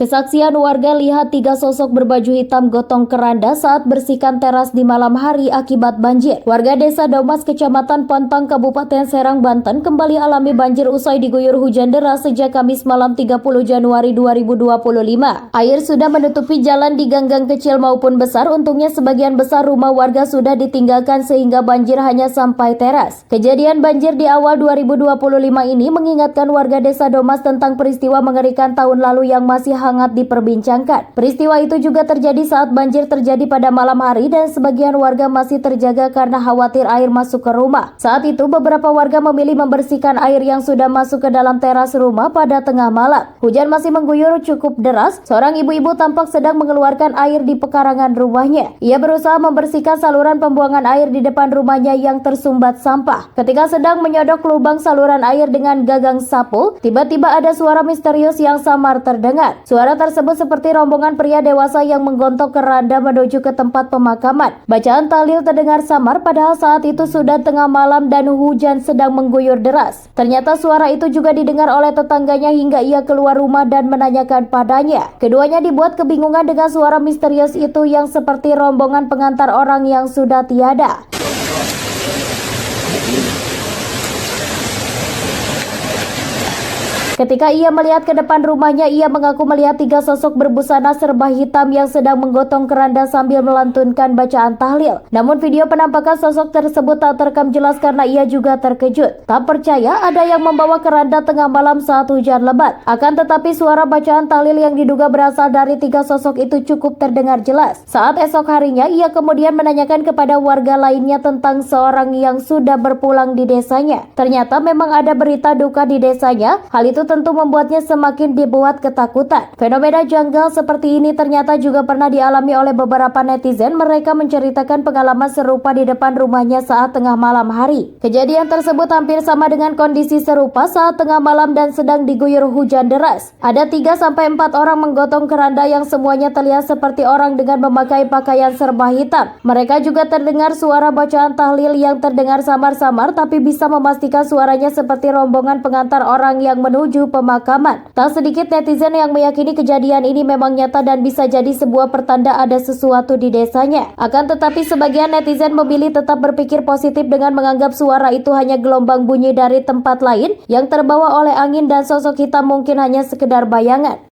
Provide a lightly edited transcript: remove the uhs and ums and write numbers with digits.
Kesaksian warga lihat 3 sosok berbaju hitam gotong keranda saat bersihkan teras di malam hari akibat banjir. Warga desa Domas, Kecamatan Pontang, Kabupaten Serang, Banten kembali alami banjir usai diguyur hujan deras sejak Kamis malam 30 Januari 2025. Air sudah menutupi jalan di gang-gang kecil maupun besar. Untungnya sebagian besar rumah warga sudah ditinggalkan sehingga banjir hanya sampai teras. Kejadian banjir di awal 2025 ini mengingatkan warga desa Domas tentang peristiwa mengerikan tahun lalu yang masih hangat diperbincangkan. Peristiwa itu juga terjadi saat banjir terjadi pada malam hari dan sebagian warga masih terjaga karena khawatir air masuk ke rumah. Saat itu beberapa warga memilih membersihkan air yang sudah masuk ke dalam teras rumah pada tengah malam. Hujan masih mengguyur cukup deras. Seorang ibu-ibu tampak sedang mengeluarkan air di pekarangan rumahnya. Ia berusaha membersihkan saluran pembuangan air di depan rumahnya yang tersumbat sampah. Ketika sedang menyodok lubang saluran air dengan gagang sapu, tiba-tiba ada suara misterius yang samar terdengar. Suara tersebut seperti rombongan pria dewasa yang menggontok keranda menuju ke tempat pemakaman. Bacaan tahlil terdengar samar padahal saat itu sudah tengah malam dan hujan sedang mengguyur deras. Ternyata suara itu juga didengar oleh tetangganya hingga ia keluar rumah dan menanyakan padanya. Keduanya dibuat kebingungan dengan suara misterius itu yang seperti rombongan pengantar orang yang sudah tiada. Ketika ia melihat ke depan rumahnya, ia mengaku melihat 3 sosok berbusana serba hitam yang sedang menggotong keranda sambil melantunkan bacaan tahlil. Namun video penampakan sosok tersebut tak terekam jelas karena ia juga terkejut. Tak percaya ada yang membawa keranda tengah malam saat hujan lebat. Akan tetapi suara bacaan tahlil yang diduga berasal dari 3 sosok itu cukup terdengar jelas. Saat esok harinya, ia kemudian menanyakan kepada warga lainnya tentang seorang yang sudah berpulang di desanya. Ternyata memang ada berita duka di desanya. Hal itu tentu membuatnya semakin dibuat ketakutan. Fenomena janggal seperti ini ternyata juga pernah dialami oleh beberapa netizen. Mereka menceritakan pengalaman serupa di depan rumahnya saat tengah malam hari. Kejadian tersebut hampir sama dengan kondisi serupa saat tengah malam dan sedang diguyur hujan deras. Ada 3-4 orang menggotong keranda yang semuanya terlihat seperti orang dengan memakai pakaian serba hitam. Mereka juga terdengar suara bacaan tahlil yang terdengar samar-samar tapi bisa memastikan suaranya seperti rombongan pengantar orang yang menuju pemakaman. Tak sedikit netizen yang meyakini kejadian ini memang nyata dan bisa jadi sebuah pertanda ada sesuatu di desanya. Akan tetapi sebagian netizen memilih tetap berpikir positif dengan menganggap suara itu hanya gelombang bunyi dari tempat lain yang terbawa oleh angin dan sosok hitam mungkin hanya sekedar bayangan.